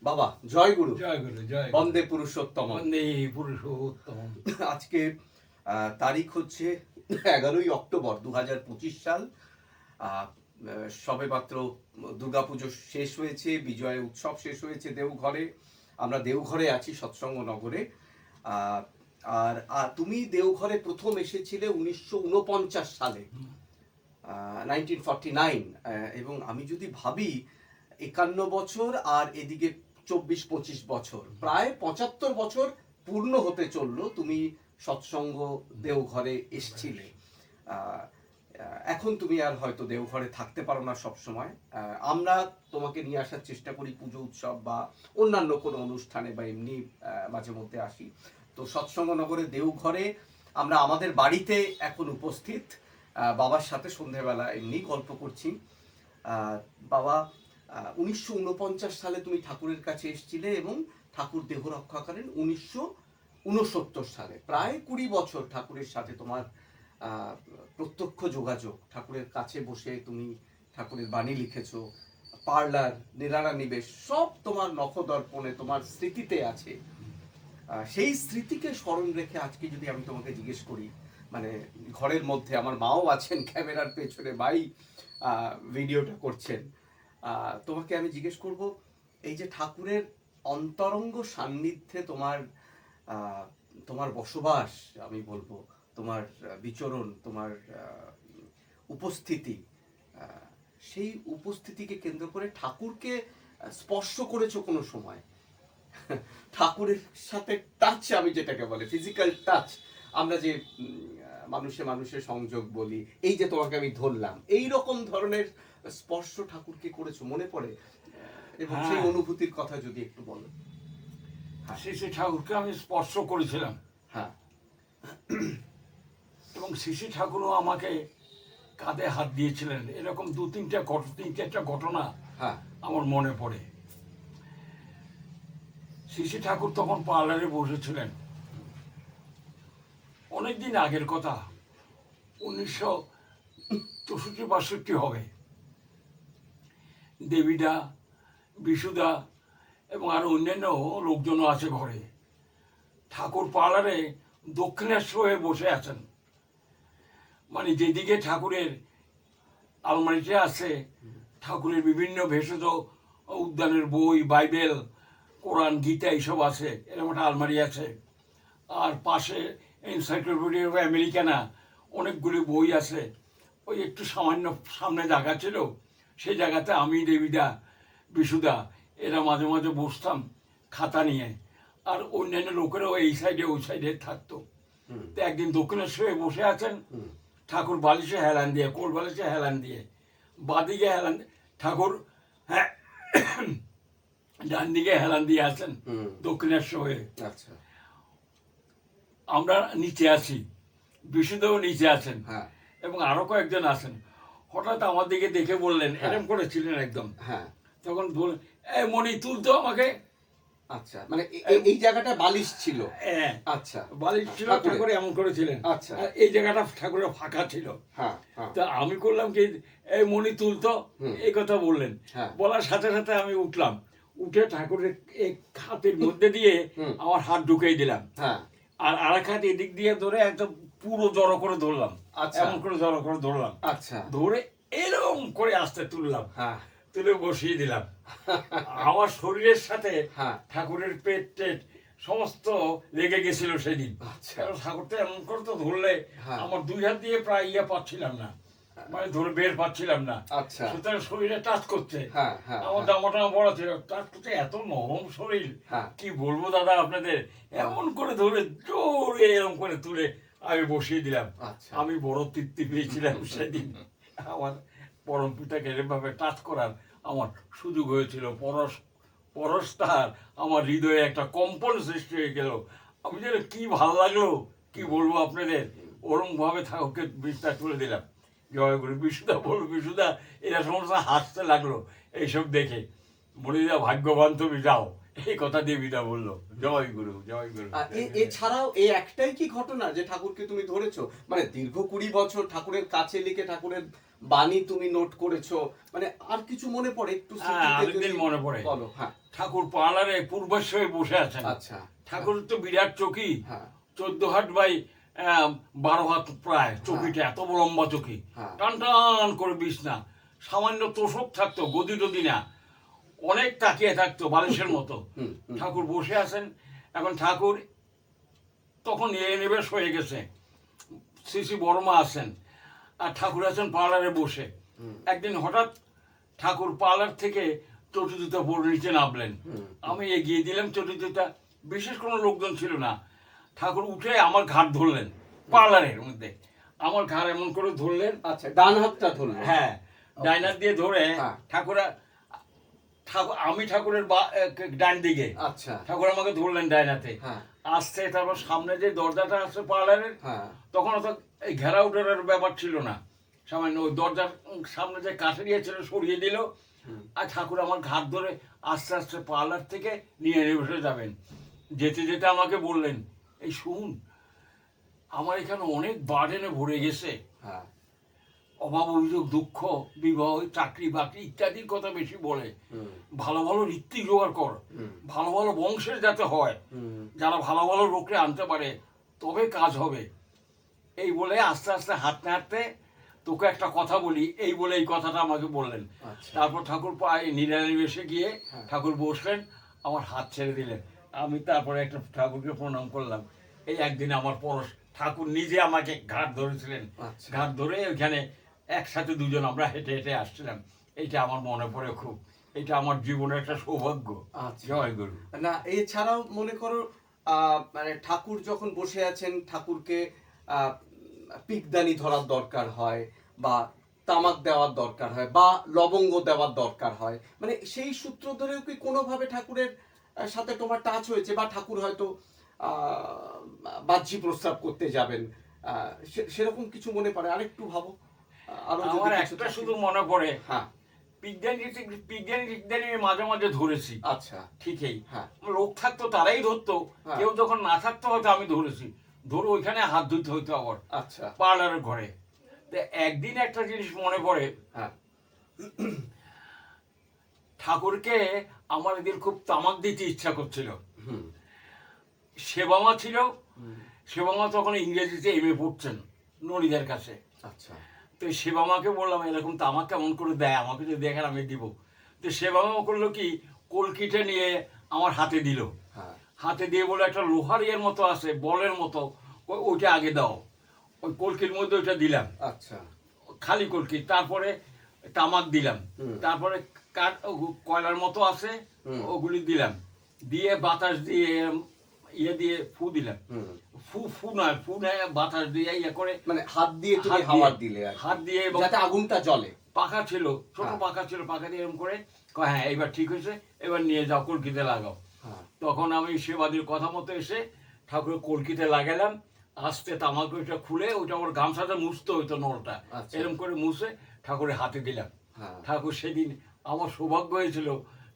বাবা জয় গুরু, জয় গুরু, জয় বন্দে পুরুষোত্তম। বন্দে পুরুষোত্তম। আজকে তারিখ হচ্ছে 11ই অক্টোবর 2025 সাল। সবে মাত্র দুর্গাপুজো শেষ হয়েছে, বিজয় উৎসব শেষ হয়েছে দেওঘরে। আমরা দেওঘরে আছি, সৎসঙ্গ নগরে। আর তুমি দেওঘরে প্রথম এসেছিলে 1949 সালে, 1949। এবং আমি যদি ভাবি 51 বছর আর এদিকে 24-25 বছর, প্রায় 75 বছর পূর্ণ হতে চললো তুমি সৎসঙ্গ দেওঘরে এসছিলে। এখন তুমি আর হয়তো দেওঘরে থাকতে পারো না সব সময়। আমরা তোমাকে নিয়ে আসার চেষ্টা করি পুজো উৎসব বা অন্যান্য কোনো অনুষ্ঠানে, বা এমনি মাঝে মধ্যে আসি। তো সৎসঙ্গ নগরে দেওঘরে আমরা আমাদের বাড়িতে এখন উপস্থিত, বাবার সাথে সন্ধেবেলা এমনি গল্প করছি। বাবা 1949 সালে তুমি ঠাকুরের কাছে এসেছিলে এবং ঠাকুর দেহ রক্ষা করেন 1969 সালে। প্রায় 20 বছর ঠাকুরের সাথে তোমার প্রত্যক্ষ যোগাযোগ। ঠাকুরের কাছে বসে তুমি ঠাকুরের বাণী লিখেছো, পার্লার, নিরালা নিবেশ, সব তোমার নখদর্পণে তোমার স্মৃতিতে আছে। সেই স্মৃতিকে স্মরণ রেখে আজকে যদি আমি তোমাকে জিজ্ঞেস করি, মানে ঘরের মধ্যে আমার মাও আছেন ক্যামেরার পেছনে, ভাই ভিডিওটা করছেন, তোমাকে আমি জিজ্ঞেস করব, এই যে ঠাকুরের অন্তরঙ্গ সান্নিধ্যে তোমার তোমার বসবাস, আমি বলবো তোমার বিচরণ, তোমার উপস্থিতি, সেই উপস্থিতিকে কেন্দ্র করে ঠাকুরকে স্পর্শ করেছো কোনো সময়? ঠাকুরের সাথে টাচ, আমি যেটাকে বলে ফিজিক্যাল টাচ, আমরা যে মানুষে মানুষের সংযোগ বলি, এই যে তোমাকে আমি ধরলাম, এই রকম ধরনের স্পর্শ ঠাকুরকে করেছো মনে পড়ে? এবং সেই অনুভূতির কথা যদি একটু বলো। শ্রী ঠাকুরকে আমি স্পর্শ করেছিলাম, হ্যাঁ। এবং শ্রী ঠাকুরও আমাকে কাঁধে হাত দিয়েছিলেন। এরকম তিন চারটা ঘটনা আমার মনে পড়ে। শ্রী ঠাকুর তখন পার্লারে বসেছিলেন, অনেকদিন আগের কথা, 1964-65 হবে। দেবীদা, বিশুদা এবং আরো অন্যান্য লোকজনও আছে ঘরে। ঠাকুর পার্লারে দক্ষিণেশ্বর হয়ে বসে আছেন, মানে যেদিকে ঠাকুরের আলমারিতে আছে ঠাকুরের বিভিন্ন ভেষজ উদ্যানের বই, বাইবেল, কোরআন, গীতা এইসব আছে, এরকম একটা আলমারি আছে। আর পাশে এনসাইক্লোপিডিয়া অফ আমেরিকানা অনেকগুলি বই আছে। ওই একটু সামান্য সামনে জায়গা ছিল, সেই জায়গাতে আমি, দেবীদা, বিশুদা এরা মাঝে মাঝে বসতাম খাতা নিয়ে, আর অন্যান্য লোকেরাও এই সাইডে ওই সাইডে থাকতো। তো একদিন দক্ষিণেশ্বরে বসে আছেন ঠাকুর, বালিশে হেলান দিয়ে, কোল বালিশে হেলান দিয়ে, বাদিকে হেলান, ঠাকুর হ্যাঁ ডান দিকে হেলান দিয়ে আছেন দক্ষিণেশ্বর হয়ে। আচ্ছা। আমরা নিচে আছি, বিশুদ্ধও নিচে আছেন, এবং আরো কয়েকজন আছেন। হঠাৎ আমার দিকে দেখে বললেন, এরকম করেছিলেন একদম, তখন বললেন, এ মণি তুলতো আমাকে। আচ্ছা, মানে এই জায়গাটা বালিশ ছিল? আচ্ছা, বালিশ ছিল, ঠাকুর এমন করেছিলেন। আচ্ছা, এই জায়গাটা ঠাকুরের ফাঁকা ছিল। তা আমি করলাম কি, এই মণি তুলতো, এই কথা বললেন। বলার সাথে সাথে আমি উঠলাম, উঠে ঠাকুরের এই হাতের মধ্যে দিয়ে আমার হাত ঢুকিয়ে দিলাম, আর আরেক হাত এদিক দিয়ে ধরে একদম পুরো জড়ো করে ধরলাম, এমন করে জড়ো করে ধরলাম। আচ্ছা, ধরে এরকম করে আস্তে তুললাম, তুলে বসিয়ে দিলাম। আমার শরীরের সাথে ঠাকুরের পেট টেট সমস্ত লেগে গেছিল সেদিন। ঠাকুরটা এমন করে তো ধরলে আমার দুই হাত দিয়ে প্রায় পাচ্ছিলাম না, মানে ধরে বের পাচ্ছিলাম না। সুতরাং শরীরে টাচ করছে, আমার জামাটা বড় ছিল, টাচ করছে, এত নরম শরীর, কি বলবো দাদা আপনাদের, এমন করে ধরে জোরে এরকম করে তুলে আমি বসিয়ে দিলাম। আমি বড় তৃপ্তি পেয়েছিলাম সেদিন। আমার পরম পিতাকে এরকমভাবে টাচ করার আমার সুযোগ হয়েছিল। পরশটার আমার হৃদয়ে একটা কম্পন সৃষ্টি হয়ে গেল। আমি যেন কি ভালো লাগলো, কি বলবো আপনাদের, ওরম ভাবে ঠাকুরকে বিশ্বাস করে দিলাম। জয় গুরু। বিশুদা বলল, বিশুদা এরা সমস্ত হাসতে লাগলো এইসব দেখে, বলে যা ভাগ্যবান তুমি, যাও, এই কথা দিয়ে বিদা বললো। জয় গুরু, জয় গুরু। এছাড়াও এই একটাই কি ঘটনা যে ঠাকুরকে তুমি ধরেছো? মানে দীর্ঘ 20 বছর ঠাকুরের কাছে লিখে ঠাকুরের বাণী তুমি নোট করেছো, মানে আর কিছু মনে পড়ে একটু? মনে পড়ে, ঠাকুর পার্লারে পূর্বাশ্রয়ে বসে আছেন। আচ্ছা। ঠাকুরের তো বিরাট চকি, 14 হাত বাই 12 হাত প্রায়, চকিটা এত লম্বা চকি, টান টান করে বিছনা, সামান্য তোষক থাকতো, গদি টদি না, অনেক তাকিয়ে থাকতো বালিশের মতো। ঠাকুর বসে আছেন। এখন ঠাকুর তখন নিবেশ হয়ে গেছে, শ্রী বর্মা আছেন, আর ঠাকুর আছেন পার্লারে বসে। একদিন হঠাৎ ঠাকুর পার্লার থেকে চটি জুতা পরে নিচে নামলেন। আমি এগিয়ে দিলাম চটি জুতা, বিশেষ কোনো লোকজন ছিল না। ঠাকুর উঠে আমার ঘাট ধরলেন পার্লারের মধ্যে, আমার ঘাড় এমন করে ধরলেন। আচ্ছা, ডান হাতটা ধরলেন? হ্যাঁ, ডাইন হাত দিয়ে ধরে ঠাকুর, আমি ঠাকুরের ডান দিকে, আচ্ছা, ঠাকুর আমাকে ধরলেন ডাইন হাতে। আসতে তারপর সামনে যে দরজাটা আছে পার্লারের, তখন অত এই ঘেরা উঠার ব্যাপার ছিল না, সামান্য ওই দরজার সামনে যে কাঠের ইয়ে ছিল সরিয়ে দিল, আর ঠাকুর আমার ঘাট ধরে আস্তে আস্তে পার্লার থেকে নিয়ে বসে যাবেন। যেতে যেতে আমাকে বললেন, এই শুন, আমার এখানে অনেক বার্ডেনে ভরে গেছে, অভাব অভিযোগ, দুঃখ, বিবাহ, চাকরি বাকরি ইত্যাদির কথা বেশি বলে। ভালো ভালো ঋত্বিক জোগাড় কর, ভালো ভালো বংশের যাতে হয়, যারা ভালো ভালো লোকরে আনতে পারে, তবে কাজ হবে। এই বলে আস্তে আস্তে হাঁটতে হাঁটতে, তোকে একটা কথা বলি, এই বলে এই কথাটা আমাকে বললেন। তারপর ঠাকুর পায়ে নিরানিবেশে গিয়ে ঠাকুর বসলেন, আমার হাত ছেড়ে দিলেন। আমি তারপরে একটা ঠাকুরকে প্রণাম করলাম। এই একদিন আমার পরশ ঠাকুর নিজে আমাকে ঘাট ধরেছিলেন। ঘাট ধরে ওইখানে একসাথে দুজন আমরা হেঁটে হেঁটে আসছিলাম। এইটা আমার মনে পড়ে খুব, এটা আমার জীবনের একটা সৌভাগ্য। জয় গুরু। না, এছাড়াও মনে করো মানে ঠাকুর যখন বসে আছেন, ঠাকুরকে পিকদানি ধরার দরকার হয়, বা তামাক দেওয়ার দরকার হয়, বা লবঙ্গ দেওয়ার দরকার হয়, মানে সেই সূত্র ধরেও কি কোনোভাবে ঠাকুরের সাথে তোমার টাচ হয়েছে? বা ঠাকুর হয়তো বাহ্যিক প্রস্রাব করতে যাবেন, সেরকম কিছু মনে পড়ে? আরেকটু ভাবো। আমার একটা শুধু মনে পড়ে, হ্যাঁ, পিকদানি মাঝে মাঝে ধরেছি। আচ্ছা, ঠিকই, হ্যাঁ, লোক থাকতো তারাই ধরতো, কেউ যখন না থাকতো হয়তো আমি ধরেছি। ধরে ওইখানে হাত ধুতে হইতো আবার, আচ্ছা, পার্লারের ঘরে। একদিন একটা জিনিস মনে পড়ে, হ্যাঁ, ঠাকুরকে আমার এদের খুব তামাক দিতে ইচ্ছা করছিল। সেবামা ছিল, সেবামা তখন ইংরেজিতে এমএ পড়ছেন নড়িদের কাছে। আচ্ছা, তো সেবামাকে বললাম, এরকম তামাক কেমন করে দেয়, আমাকে যদি দেখেন আমি দিব। তো সেবামা করলো কি, কলকিটা নিয়ে আমার হাতে দিল। হাতে দিয়ে বলে, একটা লোহার ইয়ের মতো আছে, বলের মতো, ওইটা আগে দাও। ওই কলকির মধ্যে ওইটা দিলাম। আচ্ছা, খালি কলকি। তারপরে তামাক দিলাম। তারপরে কয়লার মতো আছে, ওগুলি দিলাম। দিয়ে বাতাস দিয়ে ইয়ে দিয়ে ফু দিলাম। ফু নয়, ফু নয়, বাতাস দিয়ে ইয়ে করে, মানে হাত দিয়ে হাওয়া দিলে, হাত দিয়ে, যাতে আগুনটা জ্বলে। পাখা ছিল, ছোট পাখা ছিল, পাখা দিয়ে এরকম করে, হ্যাঁ এবার ঠিক হয়েছে, এবার নিয়ে যাও কলকিতে লাগাও। তখন আমি সেবাদির কথা মতো এসে ঠাকুরের কলকিতে লাগালাম। আস্তে তামাক ওইটা খুলে, ওইটা আমার গামছাটা মুছতে হইতো, নলটা এরকম করে মুছে ঠাকুরের হাতে দিলাম। ঠাকুর সেদিন, আমার সৌভাগ্য হয়েছিল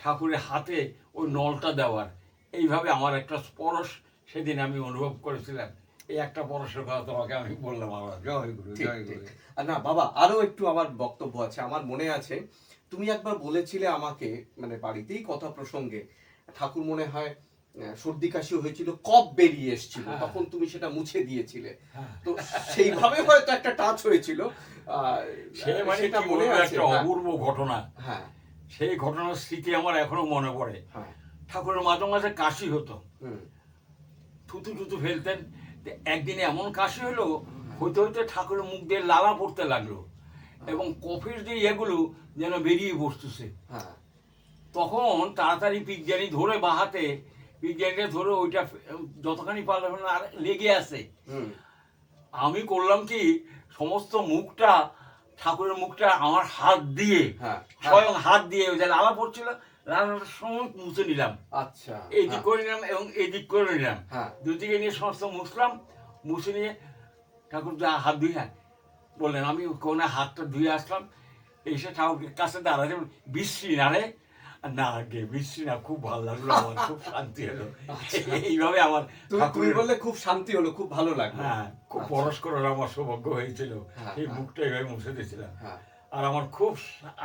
ঠাকুরের হাতে ওই নলটা দেওয়ার। এইভাবে আমার একটা স্পর্শ সেদিন আমি অনুভব করেছিলাম। এই একটা পরশের কথা তোমাকে আমি বললাম। আমার জয় গুরু, জয় গুরু। না বাবা, আরো একটু আমার বক্তব্য আছে। আমার মনে আছে তুমি একবার বলেছিলে আমাকে, মানে বাড়িতেই কথা প্রসঙ্গে, ঠাকুর মনে হয় সর্দি কাশি হয়েছিল, কফ বেরিয়ে এসেছিল, তখন তুমি সেটা মুছে দিয়েছিলে। তো সেইভাবে হয়তো একটা টাচ হয়েছিল, সেটা মনে আছে। একটা অপূর্ব ঘটনা, হ্যাঁ, সেই ঘটনার স্মৃতি আমার এখনো মনে পড়ে। ঠাকুরের মাঝে মাঝে কাশি হতো, থুতু টুতু ফেলতেন। একদিনে এমন কাশি হলো, হইতে হইতে ঠাকুরের মুখ দিয়ে লালা পড়তে লাগলো, এবং কফির যে ইয়েগুলো যেন বেরিয়ে বসতেছে। তখন তাড়াতাড়ি পিকজানি ধরে বাহাতে, পিকজানিটা ধরে ওইটা যতখানি পারলাম আর লেগে আছে। আমি করলাম কি, সমস্ত মুখটা, ঠাকুরের মুখটা আমার হাত দিয়ে, স্বয়ং হাত দিয়ে, ওই যে লালা পড়ছিল, লালাটার সময় মুছে নিলাম। আচ্ছা, এইদিক করে নিলাম এবং এইদিক করে নিলাম, দুদিকে নিয়ে সমস্ত মুছলাম। মুছে নিয়ে ঠাকুর হাত ধুয়ে বললেন, আমি কোনে হাতটা ধুয়ে আসলাম। এসে ঠাকুরের কাছে দাঁড়ালে, বিশ্রী না রে, না আগে বিশ্রী না, খুব ভালো লাগলো আমার, খুব শান্তি হলো। এইভাবে আমার তুমি বললে খুব শান্তি হলো, খুব ভালো লাগলো। হ্যাঁ, খুব পরশ করার আমার সৌভাগ্য হয়েছিল। এই মুখটা এইভাবে মুছে দিয়েছিলাম, আর আমার খুব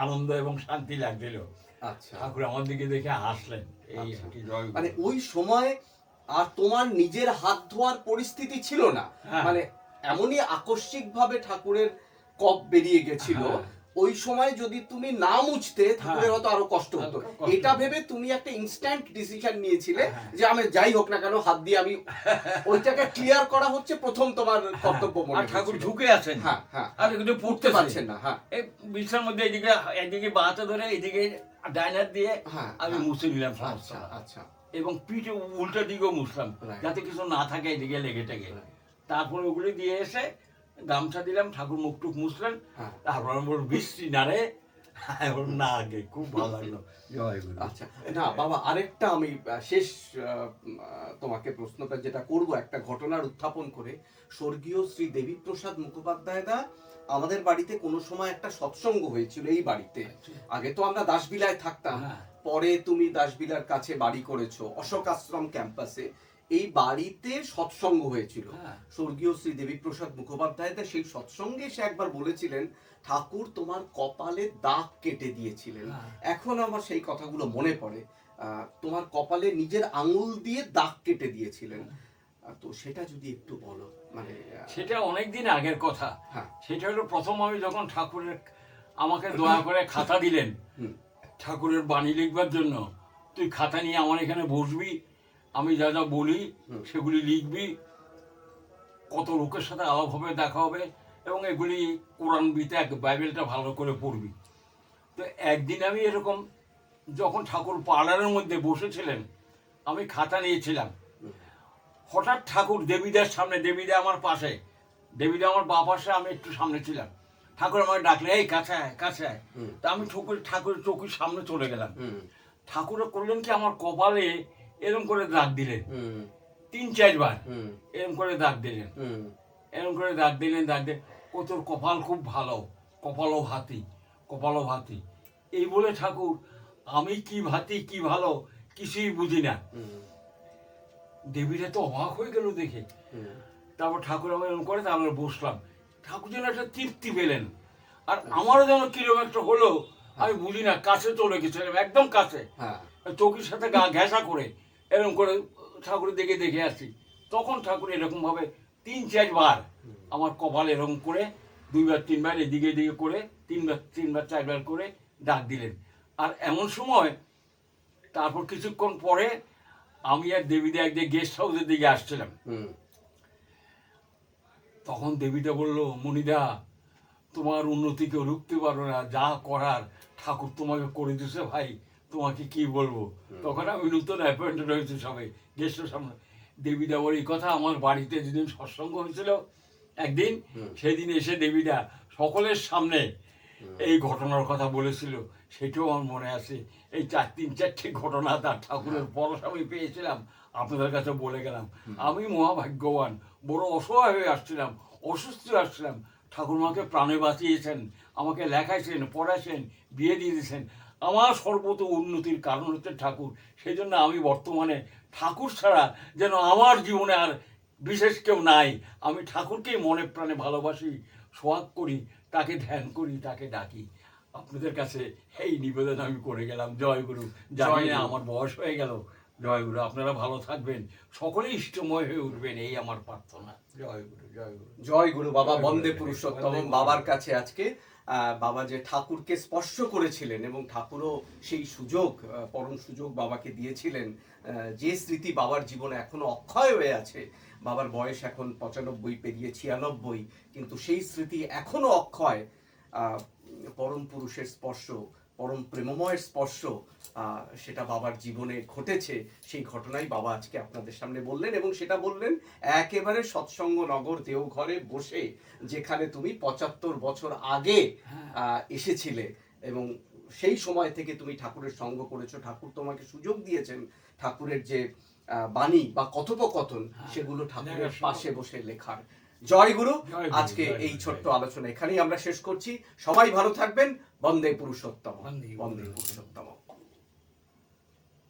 আনন্দ এবং শান্তি লাগছিল। আচ্ছা, ঠাকুর আমার দিকে দেখে হাসলেন। এই কি জয় মানে ওই সময় আর তোমার নিজের হাত ধোয়ার পরিস্থিতি ছিল না, মানে এমনই আকস্মিক ভাবে ঠাকুরের কপ বেরিয়ে গেছিল, ওই সময় যদি তুমি না মুছতে ঠাকুরের হয়তো আরো কষ্ট হতো। এটা ভেবে তুমি একটা ইনস্ট্যান্ট ডিসিশন নিয়েছিলে যে আমি যাই হোক না কেন হাত দিয়ে আমি ওইটাকে ক্লিয়ার করা হচ্ছে প্রথম তোমার কর্তব্য মনে হয়েছিল। ঠাকুর ঝুঁকে আছেন, আর কিন্তু পড়তে পারছেন না, এই বিছানার মধ্যে এদিকে বাঁহাতে ধরে এদিকে ডাইনার দিয়ে আমি মুছে নিলাম সমস্ত। আচ্ছা, এবং পিঠে উল্টা দিকেও মুছলাম যাতে কিছু না থাকে এদিকে লেগে টেগে। তারপরে ওগুলি দিয়ে এসে গামছা দিলাম, ঠাকুর মুখ টুক মুছলেন। তারপর আমি বললাম বৃষ্টি না রে, না আগে খুব ভালো লাগলো। আচ্ছা, না বাবা, আরেকটা আমি শেষ তোমাকে প্রশ্নটা যেটা করব, একটা ঘটনার উত্থাপন করে। স্বর্গীয় শ্রী দেবীপ্রসাদ মুখোপাধ্যায় দা আমাদের বাড়িতে কোনো সময় একটা সৎসঙ্গ হয়েছিল এই বাড়িতে। আগে তো আমরা দাসবিলায় থাকতাম, পরে তুমি দাসবিলার কাছে বাড়ি করেছো অশোক আশ্রম ক্যাম্পাসে। এই বাড়িতে সৎসঙ্গ হয়েছিল। স্বর্গীয় শ্রী দেবীপ্রসাদ মুখোপাধ্যায় সেই সৎসঙ্গে সে একবার বলেছিলেন ঠাকুর তোমার কপালে দাগ কেটে দিয়েছিলেন। এখন আমার সেই কথাগুলো মনে পড়ে, তোমার কপালে নিজের আঙুল দিয়ে দাগ কেটে দিয়েছিলেন। তো সেটা যদি একটু বলো। মানে সেটা অনেকদিন আগের কথা। সেটা হলো প্রথম আমি যখন ঠাকুরের আমাকে দয়া করে খাতা দিলেন ঠাকুরের বাণী লিখবার জন্য, তুই খাতা নিয়ে আমার এখানে বসবি, আমি যা যা বলি সেগুলি লিখবি, কত লোকের সাথে আলাপ হবে, দেখা হবে, এবং এগুলি কোরআন বিতে বাইবেলটা ভালো করে পড়বি। তো একদিন আমি এরকম যখন ঠাকুর পার্লারের মধ্যে বসেছিলেন, আমি খাতা নিয়েছিলাম, হঠাৎ ঠাকুর দেবীদার সামনে, দেবীদা আমার পাশে, দেবীদা আমার বা পাশে, আমি একটু সামনে ছিলাম, ঠাকুর আমাকে ডাকলে এই কাছে আয় কাছে আয়। তা আমি ঠাকুরের চোখের সামনে চলে গেলাম। ঠাকুর করলেন কি আমার কপালে এরকম করে দাগ দিলেন 3-4 বার, এরকম করে দাগ দিলেন, এরকম করে দাগ দিলেন, দাগ দিলেন, ও তোর কপাল খুব ভালো, কপালও ভাতি, কপালও ভাতি, এই বলে ঠাকুর, আমি কি ভাতি কি ভালো কিছুই বুঝি না। দেবীরা তো অবাক হয়ে গেল দেখে। তারপর ঠাকুর আমার এরকম করে, তারপরে বসলাম, ঠাকুর যেন একটা তৃপ্তি পেলেন, আর আমারও যেন কিরকম একটা হলো, আমি বুঝি না, কাছে চলে গেছিলাম, একদম কাছে, চৌকির সাথে গা ঘেঁষা করে এরকম করে ঠাকুরের দিকে দেখে আসি। তখন ঠাকুর এরকম ভাবে 3-4 বার আমার কপাল এরকম করে 2-3 বার এদিকে এদিকে করে 3-4 বার করে ডাক দিলেন। আর এমন সময় তারপর কিছুক্ষণ পরে আমি আর দেবীদা একদিকে গেস্ট হাউসের দিকে আসছিলাম, তখন দেবীদা বলল, মণিদা তোমার উন্নতি কেউ রুখতে পারো না, যা করার ঠাকুর তোমাকে করে দিছে ভাই, তোমাকে কি বলবো। তখন আমি নতুন অ্যাপয়েন্টেড হয়েছি সবাই গেস্টের সামনে। দেবীদা বলে, এই কথা আমার বাড়িতে যেদিন সৎসঙ্গ হয়েছিল একদিন, সেদিন এসে দেবীদা সকলের সামনে এই ঘটনার কথা বলেছিল, সেটাও আমার মনে আছে। এই 3-4টি ঘটনা তার ঠাকুরের পরশ আমি পেয়েছিলাম, আপনাদের কাছে বলে গেলাম। আমি মহাভাগ্যবান, বড় অসহায় হয়ে আসছিলাম, অসুস্থ আসছিলাম, ঠাকুরমাকে প্রাণে বাঁচিয়েছেন, আমাকে লেখাইছেন, পড়াইছেন, বিয়ে দিয়ে দিয়েছেন। আমার সর্বত উন্নতির কারণ হচ্ছে ঠাকুর। সেই জন্য আমি বর্তমানে ঠাকুর ছাড়া যেন আমার জীবনে আর বিশেষ কেউ নাই। আমি ঠাকুরকেই মনে প্রাণে ভালোবাসি, সোহাগ করি, তাকে ধ্যান করি, তাকে ডাকি। আপনাদের কাছে এই নিবেদন আমি করে গেলাম। জয় গুরু। জানি না আমার বয়স হয়ে গেল। জয় গুরু। আপনারা ভালো থাকবেন, সকলে ইষ্টময় হয়ে উঠবেন, এই আমার প্রার্থনা। জয় গুরু, জয় গুরু, জয় গুরু। বাবা বন্দে পুরুষোত্তম। বাবার কাছে আজকে বাবা যে ঠাকুরকে স্পর্শ করেছিলেন, এবং ঠাকুরও সেই সুযোগ, পরম সুযোগ বাবাকে দিয়েছিলেন, যে স্মৃতি বাবার জীবনে এখনো অক্ষয় হয়ে আছে। বাবার বয়স এখন 95 পেরিয়ে 96, কিন্তু সেই স্মৃতি এখনো অক্ষয়। পরম পুরুষের স্পর্শ, পরম প্রেমময়ের স্পর্শ, সেটা বাবার জীবনে ঘটেছে। সেই ঘটনাই বাবা আজকে আপনাদের সামনে বললেন, এবং সেটা বললেন একেবারে সৎসঙ্গ নগর দেওঘরে বসে, যেখানে তুমি 75 বছর আগে এসেছিলে, এবং সেই সময় থেকে তুমি ঠাকুরের সঙ্গ করেছো। ঠাকুর তোমাকে সুযোগ দিয়েছেন ঠাকুরের যে বাণী বা কথোপকথন, সেগুলো ঠাকুরের পাশে বসে লেখার। জয় গুরু। আজকে এই ছোট্ট আলোচনা এখানেই আমরা শেষ করছি। সবাই ভালো থাকবেন। বন্দে পুরুষোত্তম। বন্দে পুরুষোত্তম।